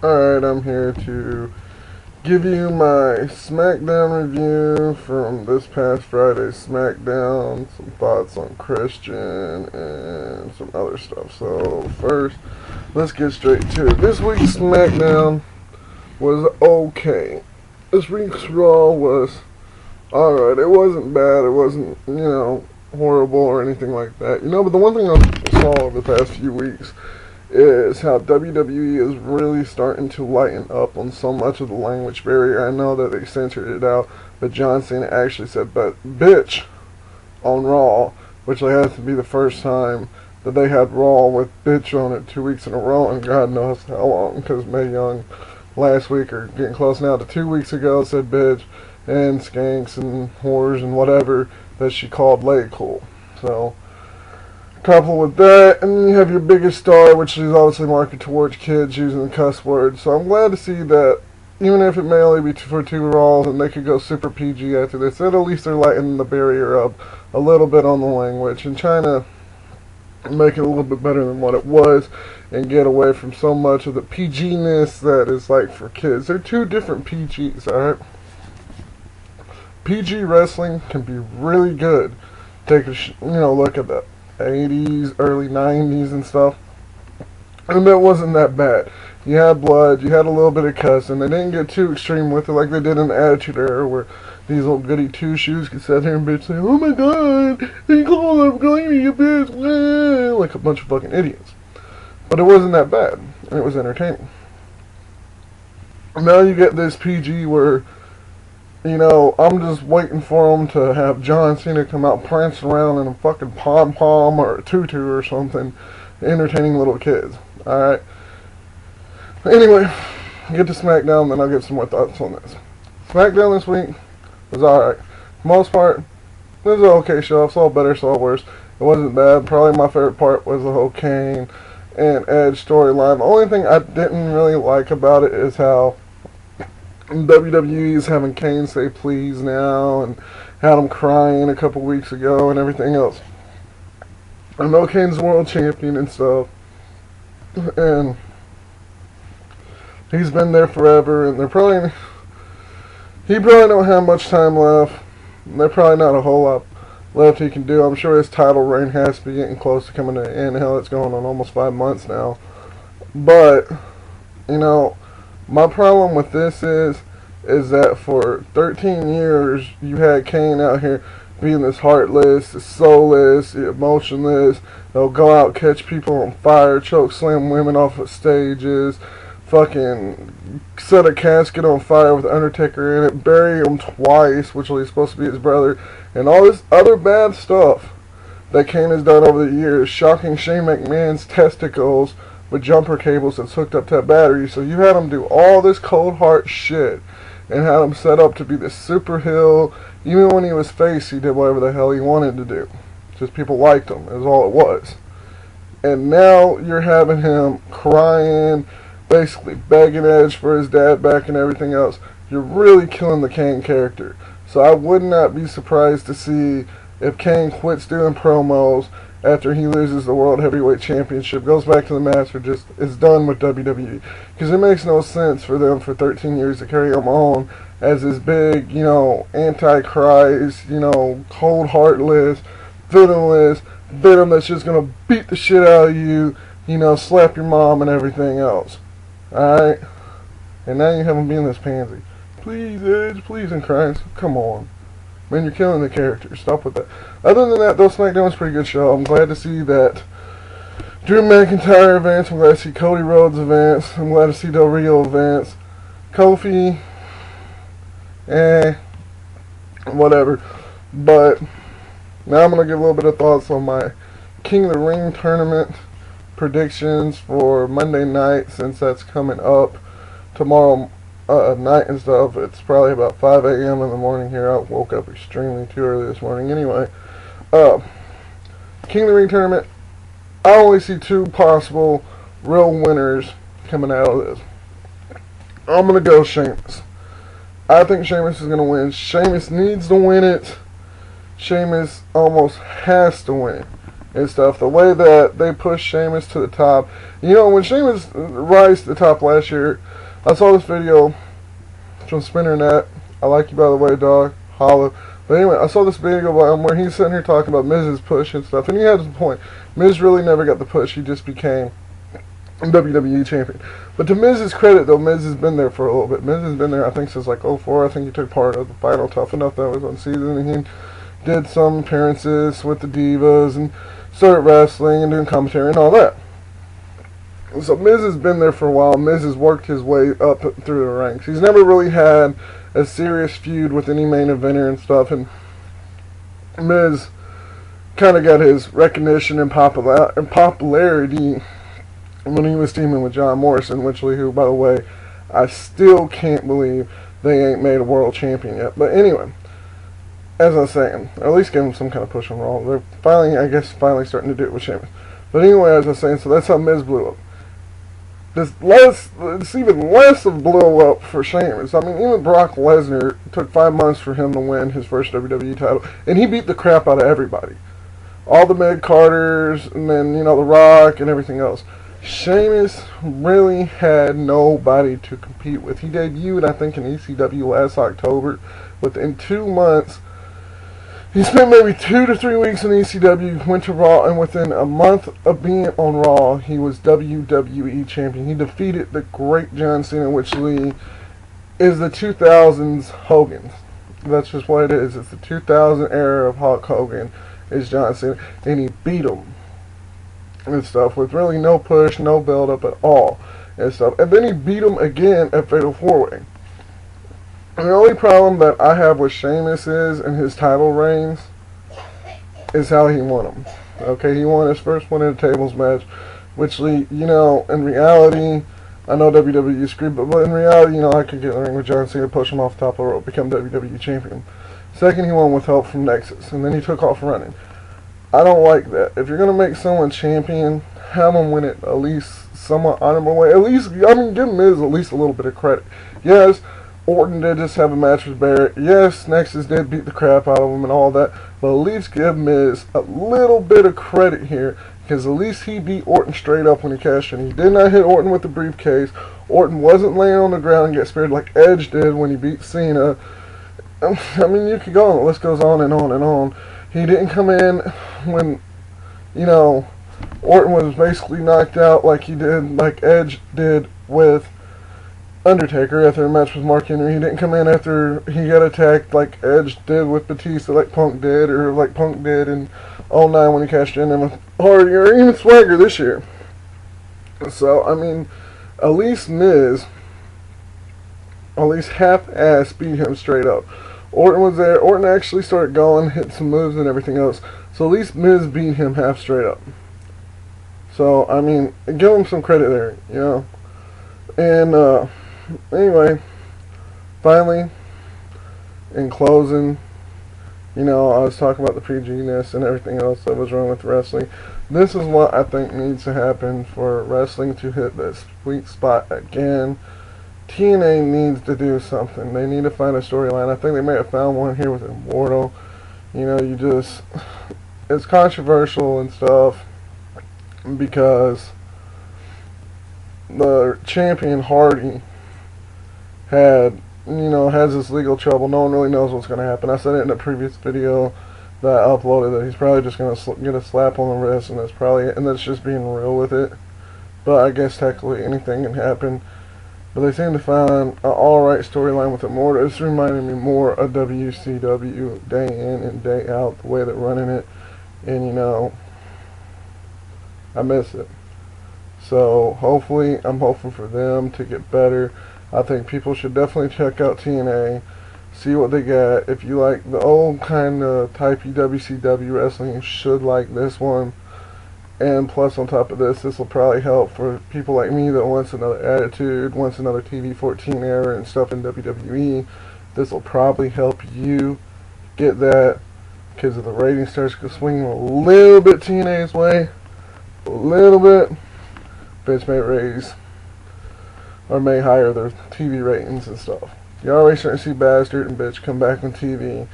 Alright, I'm here to give you my SmackDown review from this past Friday's SmackDown, some thoughts on Christian, and some other stuff. So, first, let's get straight to it. This week's SmackDown was okay. This week's Raw was alright. It wasn't bad. It wasn't, horrible or anything like that. But the one thing I saw over the past few weeks is how WWE is really starting to lighten up on so much of the language barrier. I know that they censored it out, but John Cena actually said, "but bitch," on Raw, which has to be the first time that they had Raw with bitch on it 2 weeks in a row, and God knows how long, because Mae Young last week, or getting close now to 2 weeks ago, said bitch, and skanks and whores and whatever that she called Lay Cool. So, coupled with that, and then you have your biggest star, which is obviously marketed towards kids using the cuss words. So I'm glad to see that, even if it may only be for 2 Raws and they could go super PG after this, that at least they're lightening the barrier up a little bit on the language and trying to make it a little bit better than what it was and get away from so much of the PG-ness that is like for kids. They're 2 different PGs, alright? PG wrestling can be really good. Take a look at that. 80s, early 90s and stuff, and it wasn't that bad. You had blood, you had a little bit of cussing. They didn't get too extreme with it like they did in the Attitude Era, where these little goody two-shoes could sit here and bitch say, "Oh my god, they called me a bitch," like a bunch of fucking idiots. But it wasn't that bad, and it was entertaining. Now you get this PG where, I'm just waiting for them to have John Cena come out prancing around in a fucking pom-pom or a tutu or something, entertaining little kids. Alright? Anyway, get to SmackDown, then I'll give some more thoughts on this. SmackDown this week was alright. For the most part, it was an okay show. I saw better, saw worse. It wasn't bad. Probably my favorite part was the whole Kane and Edge storyline. The only thing I didn't really like about it is how WWE is having Kane say please now, and had him crying a couple weeks ago and everything else. I know Kane's world champion and stuff, and he's been there forever, and he probably don't have much time left. There's probably not a whole lot left he can do. I'm sure his title reign has to be getting close to coming to an end. Hell, it's going on almost 5 months now. But, my problem with this is that for 13 years, you had Kane out here being this heartless, this soulless, emotionless. They'll go out, catch people on fire, choke slam women off of stages, fucking set a casket on fire with the Undertaker in it, bury him twice, which was supposed to be his brother, and all this other bad stuff that Kane has done over the years, shocking Shane McMahon's testicles with jumper cables that's hooked up to a battery. So you had him do all this cold heart shit and had him set up to be this super heel. Even when he was face, he did whatever the hell he wanted to do. Just people liked him, is all it was. And now you're having him crying, basically begging Edge for his dad back and everything else. You're really killing the Kane character. So I would not be surprised to see if Kane quits doing promos after he loses the World Heavyweight Championship, goes back to the match, or just is done with WWE. Because it makes no sense for them for 13 years to carry him on as this big, anti-Christ, cold heartless, villainous venom that's just going to beat the shit out of you, slap your mom and everything else. Alright? And now you have him being this pansy. Please, Edge, please, in Christ, come on. Man, you're killing the character. Stop with that. Other than that, though, SmackDown was a pretty good show. I'm glad to see that Drew McIntyre advance. I'm glad to see Cody Rhodes advance. I'm glad to see Del Rio advance. Kofi, whatever. But now I'm going to give a little bit of thoughts on my King of the Ring tournament predictions for Monday night, since that's coming up tomorrow night and stuff. It's probably about 5 a.m. in the morning here. I woke up extremely too early this morning. Anyway, King of the Ring tournament, I only see 2 possible real winners coming out of this. I'm going to go Sheamus. I think Sheamus is going to win. Sheamus needs to win it. Sheamus almost has to win. and stuff. The way that they pushed Sheamus to the top. You know, when Sheamus rise to the top last year, I saw this video from Spinnernet. I like you, by the way, dog. Holla. But anyway, I saw this video about him where he's sitting here talking about Miz's push and stuff, and he had his point. Miz really never got the push. He just became WWE champion. But to Miz's credit, though, Miz has been there for a little bit. Miz has been there, I think, since like '04. I think he took part of the final Tough Enough that was on season, and he did some appearances with the Divas and started wrestling and doing commentary and all that. So Miz has been there for a while. Miz has worked his way up through the ranks. He's never really had a serious feud with any main eventer and stuff, and Miz kind of got his recognition and popularity when he was teaming with John Morrison, who, by the way, I still can't believe they ain't made a world champion yet. But anyway, as I was saying, or at least give him some kind of push on Raw. They're finally, I guess, starting to do it with Sheamus. But anyway, as I was saying, so that's how Miz blew up. It's even less of blow up for Sheamus. I mean, even Brock Lesnar took 5 months for him to win his first WWE title, and he beat the crap out of everybody. All the mid-carders, and then, you know, The Rock, and everything else. Sheamus really had nobody to compete with. He debuted, I think, in ECW last October. Within 2 months, he spent maybe 2 to 3 weeks in ECW, went to Raw, and within a month of being on Raw, he was WWE champion. He defeated the great John Cena, which Lee is the 2000s Hogan. That's just what it is. It's the 2000 era of Hulk Hogan is John Cena, and he beat him and stuff with really no push, no build up at all and stuff. And then he beat him again at Fatal 4-Way. The only problem that I have with Sheamus and his title reigns is how he won them. Okay, he won his first one in a tables match, which, you know, in reality, I know WWE screwed, but in reality, you know, I could get in the ring with John Cena, push him off the top of the rope, become WWE champion. Second, he won with help from Nexus, and then he took off running. I don't like that. If you're going to make someone champion, have them win it at least somewhat honorable way. At least, I mean, give Miz at least a little bit of credit. Yes, Orton did just have a match with Barrett. Yes, Nexus did beat the crap out of him and all that. But at least give Miz a little bit of credit here, because at least he beat Orton straight up when he cashed in. He did not hit Orton with the briefcase. Orton wasn't laying on the ground and get speared like Edge did when he beat Cena. I mean, you could go on. The list goes on and on and on. He didn't come in when, you know, Orton was basically knocked out like he did, like Edge did with Undertaker after a match with Mark Henry. He didn't come in after he got attacked like Edge did with Batista, like Punk did, or like Punk did in '09 when he cashed in, and with Hardy, or even Swagger this year. So, I mean, at least Miz, at least half-ass beat him straight up. Orton was there. Orton actually started going, hit some moves and everything else. So at least Miz beat him half straight up. So, I mean, give him some credit there, you know. And, anyway, finally, in closing, you know, I was talking about the PG-ness and everything else that was wrong with wrestling. This is what I think needs to happen for wrestling to hit this sweet spot again. TNA needs to do something. They need to find a storyline. I think they may have found one here with Immortal. You know, it's controversial and stuff because the champion Hardy has this legal trouble. No one really knows what's going to happen. I said it in a previous video that I uploaded that he's probably just going to get a slap on the wrist, and that's probably it. And that's just being real with it. But I guess technically anything can happen. But they seem to find an alright storyline with Immortal. It's reminding me more of WCW day in and day out, the way they're running it. And, you know, I miss it. So, hopefully, I'm hoping for them to get better. I think people should definitely check out TNA, see what they got. If you like the old kind of typey WCW wrestling, you should like this one. And plus, on top of this will probably help for people like me that wants another attitude, wants another TV 14 era and stuff in WWE. This will probably help you get that, because if the rating starts to swing a little bit TNA's way, a little bit, bitch may raise or may hire their TV ratings and stuff. You already starting to see Bastard and Bitch come back on TV.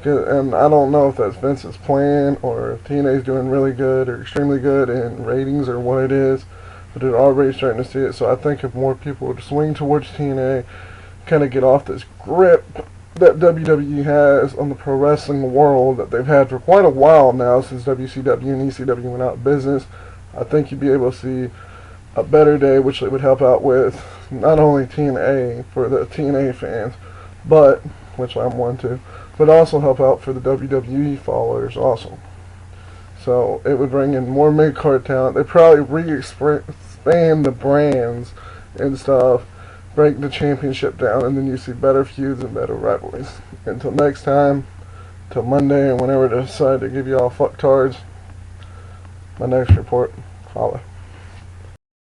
And I don't know if that's Vince's plan or if TNA's doing really good or extremely good in ratings or what it is, but they're already starting to see it. So I think if more people would swing towards TNA, kind of get off this grip that WWE has on the pro wrestling world that they've had for quite a while now since WCW and ECW went out of business, I think you'd be able to see a better day, which it would help out with not only TNA for the TNA fans, but which I'm one too, but also help out for the WWE followers also. So it would bring in more mid-card talent. They probably expand the brands and stuff, break the championship down, and then you see better feuds and better rivalries. Until next time, till Monday and whenever they decide to give you all fucktards, my next report, holla.